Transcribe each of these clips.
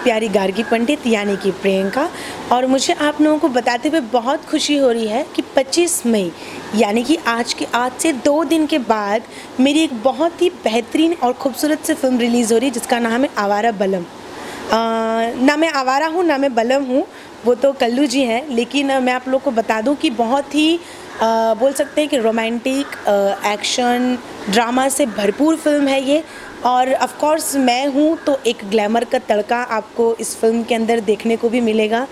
प्यारी गार्गी पंडित यानी कि प्रियंका। और मुझे आप लोगों को बताते हुए बहुत खुशी हो रही है कि 25 मई यानी कि आज से 2 दिन के बाद मेरी एक बहुत ही बेहतरीन और ख़ूबसूरत सी फिल्म रिलीज़ हो रही है जिसका नाम है आवारा बलम। ना मैं आवारा हूँ ना मैं बलम हूँ, वो तो कल्लू जी हैं, लेकिन मैं आप लोग को बता दूँ कि बहुत ही बोल सकते हैं कि रोमांटिक एक्शन ड्रामा से भरपूर फिल्म है ये। और ऑफ कोर्स मैं हूँ तो एक ग्लैमर का तड़का आपको इस फिल्म के अंदर देखने को भी मिलेगा।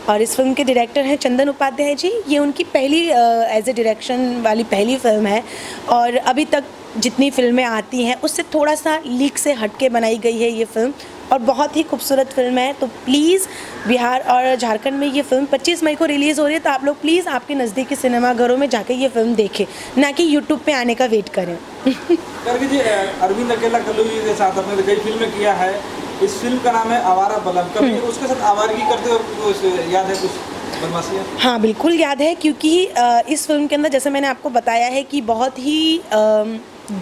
और इस फिल्म के डायरेक्टर हैं चंदन उपाध्याय जी। ये उनकी पहली एज ए डायरेक्शन वाली पहली फिल्म है और अभी तक जितनी फिल्में आती हैं उससे थोड़ा सा लीक से हटके बनाई गई है ये फिल्म और बहुत ही खूबसूरत फिल्म है। तो प्लीज़ बिहार और झारखंड में ये फिल्म 25 मई को रिलीज़ हो रही है, तो आप लोग प्लीज़ आपके नज़दीकी सिनेमाघरों में जाकर ये फिल्म देखें, ना कि यूट्यूब पे आने का वेट करें। जी, अरविंद अकेला कल्लू जी के साथ आपने कई फिल्में किया है। इस फिल्म का नाम है आवारा बलम। कभी उसके साथ आवारगी करते हो याद है कुछ? हाँ बिल्कुल याद है, क्योंकि इस फिल्म के अंदर जैसे मैंने आपको बताया है कि बहुत ही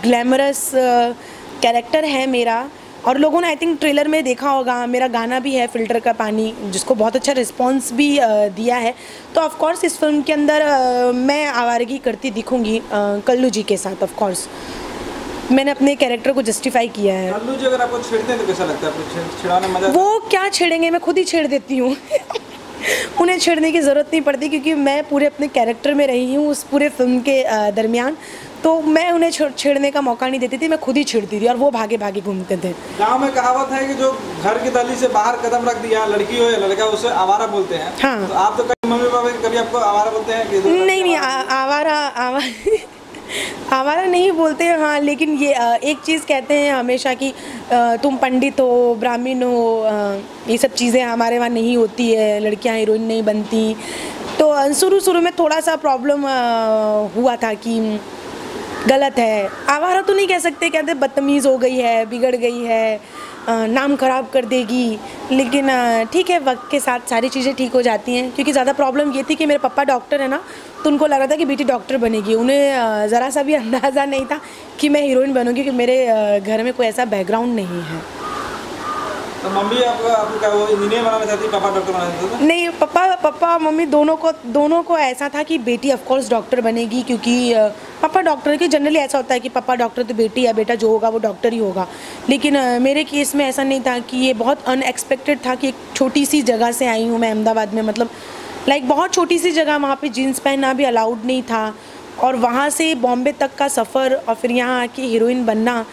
ग्लैमरस कैरेक्टर है मेरा। और लोगों ने आई थिंक ट्रेलर में देखा होगा, मेरा गाना भी है फ़िल्टर का पानी, जिसको बहुत अच्छा रिस्पांस भी दिया है। तो ऑफ कोर्स इस फिल्म के अंदर मैं आवारगी करती दिखूंगी कल्लू जी के साथ। ऑफ कोर्स मैंने अपने कैरेक्टर को जस्टिफाई किया है। कल्लू जी अगर आपको छेड़ते हैं तो कैसा लगता है आपको? छेड़ाने मजा? वो क्या छेड़ेंगे, मैं खुद ही छेड़ देती हूँ। उन्हें छेड़ने की ज़रूरत नहीं पड़ती क्योंकि मैं पूरे अपने कैरेक्टर में रही हूँ उस पूरे फिल्म के दरमियान। तो मैं उन्हें छेड़ने का मौका नहीं देती थी, मैं खुद ही छेड़ती थी और वो भागे भागे घूमते थे। गांव में कहावत है कि जो घर की दहलीज से बाहर कदम रख दिया, लड़की हो या लड़का, उसे आवारा बोलते हैं। हाँ। तो आप तो कभी मम्मी पापा कभी आपको आवारा बोलते हैं कि? नहीं, आवारा नहीं बोलते हैं। हाँ, लेकिन ये एक चीज़ कहते हैं हमेशा कि तुम पंडित हो, ब्राह्मण हो, ये सब चीज़ें हमारे वहाँ नहीं होती है, लड़कियाँ हीरोइन नहीं बनती। तो शुरू में थोड़ा सा प्रॉब्लम हुआ था कि गलत है, आवारा तो नहीं कह सकते, कहते बदतमीज़ हो गई है, बिगड़ गई है, नाम ख़राब कर देगी। लेकिन ठीक है, वक्त के साथ सारी चीज़ें ठीक हो जाती हैं। क्योंकि ज़्यादा प्रॉब्लम ये थी कि मेरे पापा डॉक्टर है ना, तो उनको लग रहा था कि बेटी डॉक्टर बनेगी। उन्हें ज़रा सा भी अंदाज़ा नहीं था कि मैं हीरोइन बनूंगी, क्योंकि मेरे घर में कोई ऐसा बैकग्राउंड नहीं है। तो मम्मी आपको क्या वो इंजीनियर बनाना चाहती, पापा डॉक्टर बनाना चाहते? नहीं, पापा मम्मी दोनों को ऐसा था कि बेटी ऑफ कोर्स डॉक्टर बनेगी, क्योंकि पापा डॉक्टर की जनरली ऐसा होता है कि पापा डॉक्टर तो बेटी या बेटा जो होगा वो डॉक्टर ही होगा। लेकिन मेरे केस में ऐसा नहीं था, कि ये बहुत अनएक्सपेक्टेड था कि एक छोटी सी जगह से आई हूँ मैं अहमदाबाद में, मतलब लाइक बहुत छोटी सी जगह, वहाँ पे जीन्स पहनना भी अलाउड नहीं था। और वहाँ से बॉम्बे तक का सफ़र और फिर यहाँ आके हीरोइन बनना,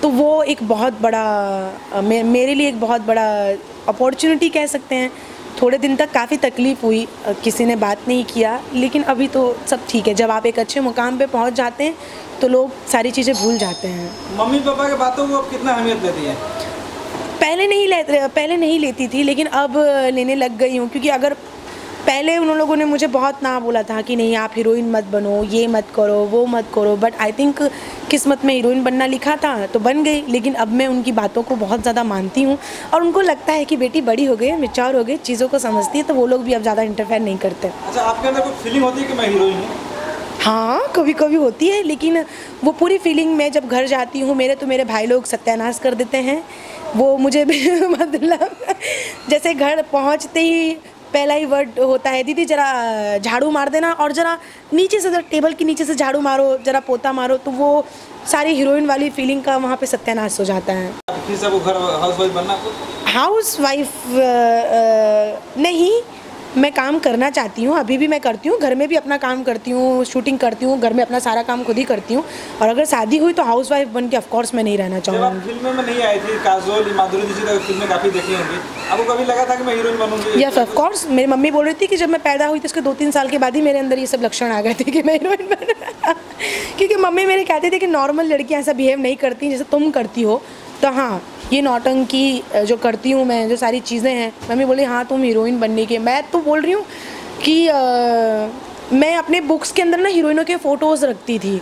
तो वो एक बहुत बड़ा मेरे लिए एक बहुत बड़ा अपॉर्चुनिटी कह सकते हैं। थोड़े दिन तक काफ़ी तकलीफ़ हुई, किसी ने बात नहीं किया, लेकिन अभी तो सब ठीक है। जब आप एक अच्छे मुकाम पे पहुंच जाते हैं तो लोग सारी चीज़ें भूल जाते हैं। मम्मी पापा की बातों को अब कितना अहमियत देती है? पहले नहीं लेती थी, लेकिन अब लेने लग गई हूँ। क्योंकि अगर पहले उन लोगों ने मुझे बहुत ना बोला था कि नहीं आप हीरोइन मत बनो, ये मत करो, वो मत करो, बट आई थिंक किस्मत में हीरोइन बनना लिखा था तो बन गई। लेकिन अब मैं उनकी बातों को बहुत ज़्यादा मानती हूँ और उनको लगता है कि बेटी बड़ी हो गई है, मैच्योर हो गई, चीज़ों को समझती है, तो वो लोग भी अब ज़्यादा इंटरफेयर नहीं करते। अच्छा, आपके अंदर कोई फीलिंग होती है कि मैं हीरोइन हूँ? हाँ, कभी कभी होती है, लेकिन वो पूरी फीलिंग मैं जब घर जाती हूँ मेरे भाई लोग सत्यानाश कर देते हैं। वो मुझे मतलब जैसे घर पहुँचते ही पहला ही वर्ड होता है, दीदी जरा झाड़ू मार देना, और जरा नीचे से, जरा टेबल के नीचे से झाड़ू मारो, जरा पोता मारो। तो वो सारी हीरोइन वाली फीलिंग का वहाँ पे सत्यानाश हो जाता है। फिर से वो घर हाउसवाइफ बनना? हाउसवाइफ नहीं, मैं काम करना चाहती हूँ, अभी भी मैं करती हूँ, घर में भी अपना काम करती हूँ, शूटिंग करती हूँ, घर में अपना सारा काम खुद ही करती हूँ। और अगर शादी हुई तो हाउसवाइफ बन के ऑफकोर्स मैं नहीं रहना चाहूँगी। फिल्में में नहीं आई थी, काजोल, माधुरी दीक्षित की फिल्में काफ़ी देखी होंगी, आपको कभी लगा था कि मैं हीरोइन बनूंगी? Yes of course. मेरी मम्मी बोल रही थी कि जब मैं पैदा हुई तो उसके 2-3 साल के बाद ही मेरे अंदर ये सब लक्षण आ गए थे कि मैं हीरोइन बन क्योंकि मम्मी मेरी कहती थी कि नॉर्मल लड़कियाँ ऐसा बिहेव नहीं करती जैसे तुम करती हो। तो हाँ, ये नौटंकी जो करती हूँ मैं, जो सारी चीज़ें हैं, मम्मी बोली हाँ तुम हीरोइन बनने की। मैं तो बोल रही हूँ कि मैं अपने बुक्स के अंदर ना हीरोइनों के फ़ोटोज़ रखती थी,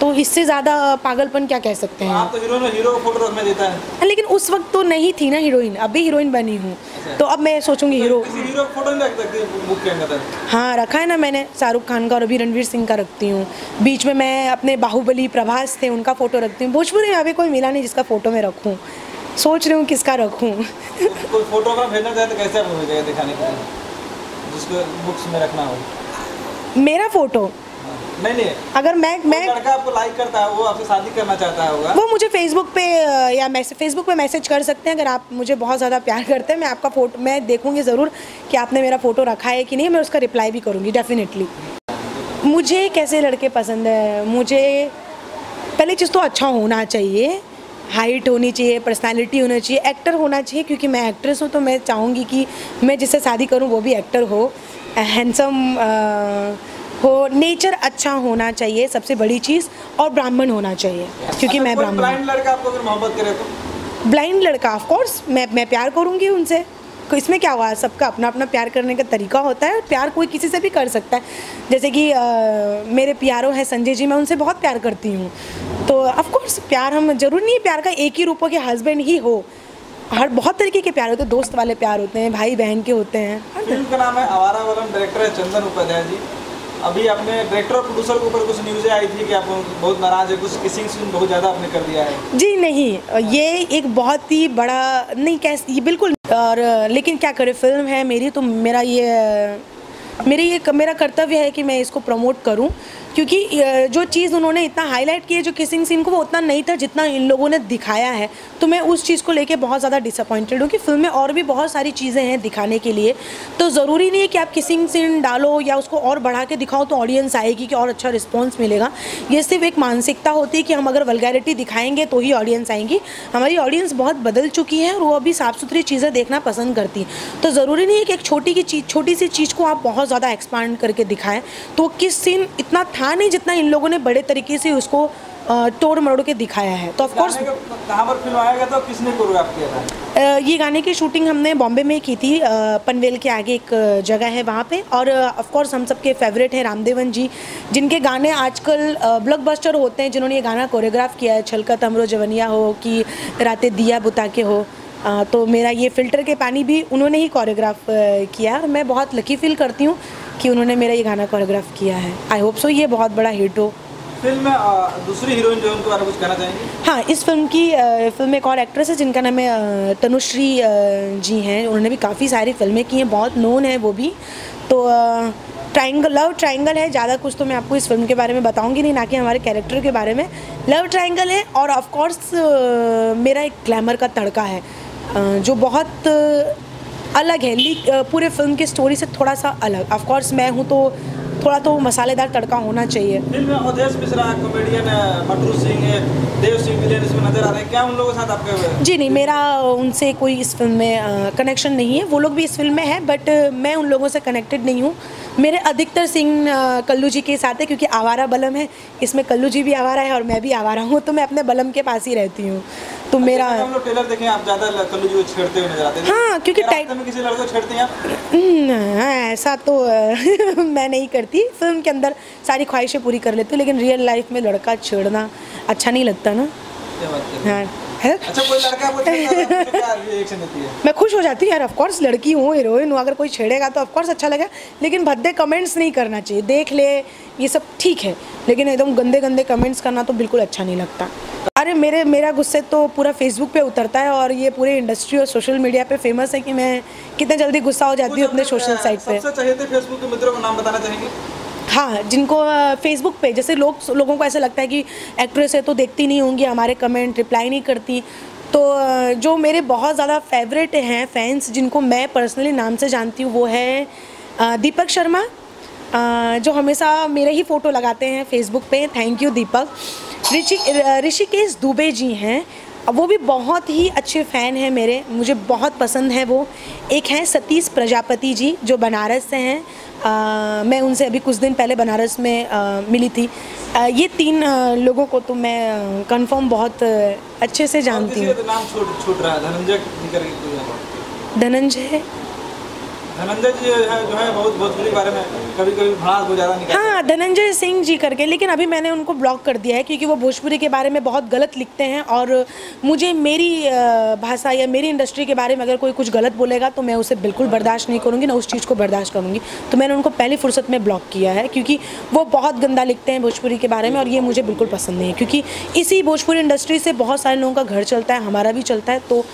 तो इससे ज़्यादा पागलपन क्या कह सकते हैं। आप तो हीरो का फोटो रखना देता है। लेकिन उस वक्त तो नहीं थी ना हीरोइन, अभी हीरोइन बनी हूँ। तो अब मैं सोचूंगी हीरो का फोटो नहीं रख सकते बुक के अंदर? हाँ रखा है ना मैंने, शाहरुख खान का और अभी रणवीर सिंह का रखती हूँ। बीच में मैं अपने बाहुबली प्रभास थे उनका फ़ोटो रखती हूँ। भोजपुरी में अभी कोई मिला नहीं जिसका फ़ोटो मैं रखूँ। सोच रही हूँ किसका रखूँ। कोई फोटोग्राफ भेजना चाहे तो कैसे आपको भेजेगा दिखाने के लिए, जिसको बुक्स में रखना हो? मेरा फोटो नहीं, अगर मैं लड़का आपको लाइक करता है, वो आपसे शादी करना चाहता होगा, वो मुझे फेसबुक पे या फेसबुक पे मैसेज कर सकते हैं। अगर आप मुझे बहुत ज़्यादा प्यार करते हैं, मैं आपका फ़ोटो मैं देखूंगी ज़रूर कि आपने मेरा फ़ोटो रखा है कि नहीं, मैं उसका रिप्लाई भी करूँगी डेफिनेटली। मुझे कैसे लड़के पसंद है? मुझे पहली चीज़ तो अच्छा होना चाहिए, हाइट होनी चाहिए, पर्सनालिटी होना चाहिए, एक्टर होना चाहिए, क्योंकि मैं एक्ट्रेस हूँ तो मैं चाहूँगी कि मैं जिससे शादी करूँ वो भी एक्टर हो, हैंडसम हो, नेचर अच्छा होना चाहिए सबसे बड़ी चीज़, और ब्राह्मण होना चाहिए क्योंकि मैं ब्राह्मण। ब्लाइंड लड़का आपको अगर मोहब्बत करे तो? ब्लाइंड लड़का ऑफ कोर्स मैं प्यार करूँगी उनसे, इसमें क्या हुआ? सबका अपना अपना प्यार करने का तरीका होता है, प्यार कोई किसी से भी कर सकता है। जैसे कि मेरे प्यारो हैं संजय जी, मैं उनसे बहुत प्यार करती हूँ, तो ऑफ कोर्स प्यार, हम जरूरी नहीं प्यार का एक ही रूप हो कि हस्बैंड ही हो, हर बहुत तरीके के प्यार होते हैं, दोस्त वाले प्यार होते हैं, भाई बहन के होते हैं। फिल्म का नाम है आवारा बलम, डायरेक्टर है चंदन उपाध्याय जी। अभी आपने डायरेक्टर और प्रोड्यूसर के ऊपर कुछ न्यूज़ें आई थी कि आप बहुत नाराज है, कुछ किसिंग सीन बहुत ज़्यादा आपने कर दिया है। जी नहीं, ये एक बहुत ही बड़ा नहीं ये बिल्कुल, और लेकिन क्या करें, फिल्म है मेरी, तो मेरा कर्तव्य है कि मैं इसको प्रमोट करूं, क्योंकि जो चीज़ उन्होंने इतना हाईलाइट की है जो किसिंग सीन को, वो उतना नहीं था जितना इन लोगों ने दिखाया है। तो मैं उस चीज़ को लेके बहुत ज़्यादा डिसअपॉइंटेड हूँ कि फिल्म में और भी बहुत सारी चीज़ें हैं दिखाने के लिए, तो ज़रूरी नहीं है कि आप किसिंग सीन डालो या उसको और बढ़ा के दिखाओ तो ऑडियंस आएगी कि और अच्छा रिस्पॉन्स मिलेगा। ये सिर्फ एक मानसिकता होती है कि हम अगर वल्गैरिटी दिखाएंगे तो ही ऑडियंस आएंगी। हमारी ऑडियंस बहुत बदल चुकी है और वो अभी साफ़ सुथरी चीज़ें देखना पसंद करती है, तो ज़रूरी नहीं है कि एक छोटी सी चीज़ को आप बहुत ज़्यादा एक्सपांड करके दिखाएं। तो किस सीन इतना था नहीं जितना इन लोगों ने बड़े तरीके से उसको तोड़ मरोड़ के दिखाया है। तो ऑफ कोर्स कहाँ पर फिल्म आएगा, तो किसने कोरियोग्राफ किया था? ये गाने की शूटिंग हमने बॉम्बे में की थी, पनवेल के आगे एक जगह है वहाँ पे, और ऑफ कोर्स हम सबके फेवरेट हैं रामदेवन जी, जिनके गाने आजकल ब्लॉकबस्टर होते हैं, जिन्होंने ये गाना कोरियोग्राफ किया है, छलकत हमरो जवनिया हो कि रातें दिया बुता के हो। तो मेरा ये फ़िल्टर के पानी भी उन्होंने ही कोरियोग्राफ किया, और मैं बहुत लकी फील करती हूँ कि उन्होंने मेरा ये गाना कोरियोग्राफ किया है। आई होप सो ये बहुत बड़ा हिट हो। फिल्म में दूसरी हीरोइन जो है उनके बारे में कुछ कहना चाहेंगे? हाँ, इस फिल्म में एक और एक्ट्रेस है जिनका नाम है तनुश्री जी हैं, उन्होंने भी काफ़ी सारी फिल्में की हैं, बहुत नोन है वो भी। तो लव ट्रायंगल है, ज़्यादा कुछ तो मैं आपको इस फिल्म के बारे में बताऊंगी नहीं, ना कि हमारे कैरेक्टर के बारे में। लव ट्रायंगल है, और ऑफ कोर्स मेरा एक ग्लैमर का तड़का है जो बहुत अलग है, पूरे फिल्म की स्टोरी से थोड़ा सा अलग। ऑफ कोर्स मैं हूँ तो थोड़ा तो मसालेदार तड़का होना चाहिए। फिल्म में अवधेश मिश्रा कॉमेडियन, मटरू सिंह, देव सिंह विलेन इसमें नजर आ रहे हैं, क्या उन लोगों के साथ आपके? जी नहीं, मेरा उनसे कोई इस फिल्म में कनेक्शन नहीं है। वो लोग भी इस फिल्म में है, बट मैं उन लोगों से कनेक्टेड नहीं हूँ। मेरे अधिकतर सीन कल्लू जी के साथ है, क्योंकि आवारा बलम है, इसमें कल्लू जी भी आवारा है और मैं भी आवारा हूँ, तो मैं अपने बलम के पास ही रहती हूँ। तो मेरा हम लोग ट्रेलर देखें, आप ज़्यादा कल्लू जी को छेड़ते हुए नजर आते हैं। हाँ, क्योंकि टाइप में किसी लड़के को छेड़ते हैं आप? ऐसा तो मैं नहीं करती। फिल्म के अंदर सारी ख्वाहिशें पूरी कर लेती हूँ, लेकिन रियल लाइफ में लड़का छेड़ना अच्छा नहीं लगता ना। हाँ, अच्छा, कोई लड़का आपको छेड़ता है तो क्या रिएक्शन देती है? मैं खुश हो जाती हूँ यार, ऑफ कोर्स लड़की हूँ, हीरोइन हूँ, अगर कोई छेड़ेगा तो ऑफ कोर्स अच्छा लगेगा, लेकिन भद्दे कमेंट्स नहीं करना चाहिए। देख ले ये सब ठीक है, लेकिन एकदम गंदे गंदे कमेंट्स करना तो बिल्कुल अच्छा नहीं लगता। अरे मेरा गुस्से तो पूरा फेसबुक पे उतरता है, और ये पूरे इंडस्ट्री और सोशल मीडिया पे फेमस है कि मैं कितने जल्दी गुस्सा हो जाती हूँ अपने सोशल साइट पे। सबसे चाहिए थे फेसबुक के मित्रों का नाम बताना चाहेंगे? हाँ, जिनको फेसबुक पे, जैसे लोगों को ऐसा लगता है कि एक्ट्रेस है तो देखती नहीं होंगी हमारे कमेंट, रिप्लाई नहीं करती, तो जो मेरे बहुत ज़्यादा फेवरेट हैं फैंस, जिनको मैं पर्सनली नाम से जानती हूँ, वो है दीपक शर्मा, जो हमेशा मेरे ही फ़ोटो लगाते हैं फेसबुक पे, थैंक यू दीपक। ऋषिकेश दुबे जी हैं, वो भी बहुत ही अच्छे फ़ैन हैं मेरे, मुझे बहुत पसंद है वो। एक हैं सतीश प्रजापति जी, जो बनारस से हैं, मैं उनसे अभी कुछ दिन पहले बनारस में मिली थी। ये 3 लोगों को तो मैं कंफर्म बहुत अच्छे से जानती हूँ। नाम छूट रहा है, धनंजय धनंजय जी जो है बहुत भोजपुरी के बारे में कभी कभी भड़ास बहुत ज़्यादा निकलता है। हाँ, धनंजय सिंह जी करके, लेकिन अभी मैंने उनको ब्लॉक कर दिया है क्योंकि वो भोजपुरी के बारे में बहुत गलत लिखते हैं और मुझे मेरी भाषा या मेरी इंडस्ट्री के बारे में अगर कोई कुछ गलत बोलेगा तो मैं उसे बिल्कुल बर्दाश्त नहीं करूँगी, ना उस चीज़ को बर्दाश्त करूँगी। तो मैंने उनको पहली फुर्सत में ब्लॉक किया है क्योंकि वो बहुत गंदा लिखते हैं भोजपुरी के बारे में और ये मुझे बिल्कुल पसंद नहीं है क्योंकि इसी भोजपुरी इंडस्ट्री से बहुत सारे लोगों का घर चलता है, हमारा भी चलता है, तो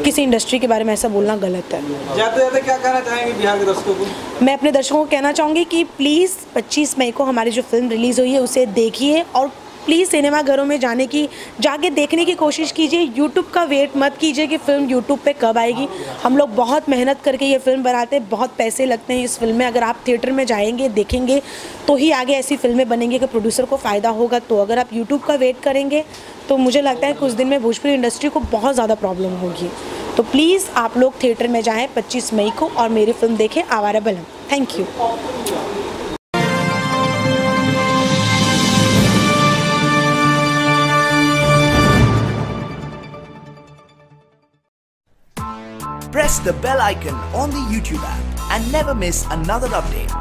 किसी इंडस्ट्री के बारे में ऐसा बोलना गलत है। जाते जाते क्या कहना चाहेंगे बिहार के दर्शकों को? मैं अपने दर्शकों को कहना चाहूँगी कि प्लीज़ 25 मई को हमारी जो फिल्म रिलीज़ हुई है उसे देखिए और प्लीज़ सिनेमा घरों में जाके देखने की कोशिश कीजिए। यूट्यूब का वेट मत कीजिए कि फ़िल्म यूट्यूब पे कब आएगी। हम लोग बहुत मेहनत करके ये फ़िल्म बनाते हैं, बहुत पैसे लगते हैं इस फिल्म में। अगर आप थिएटर में जाएंगे, देखेंगे तो ही आगे ऐसी फिल्में बनेंगी कि प्रोड्यूसर को फ़ायदा होगा। तो अगर आप यूट्यूब का वेट करेंगे तो मुझे लगता है कुछ दिन में भोजपुरी इंडस्ट्री को बहुत ज़्यादा प्रॉब्लम होगी। तो प्लीज़ आप लोग थिएटर में जाएँ 25 मई को और मेरी फिल्म देखें आवारा बलम। Thank you. Press the bell icon on the YouTube app and never miss another update.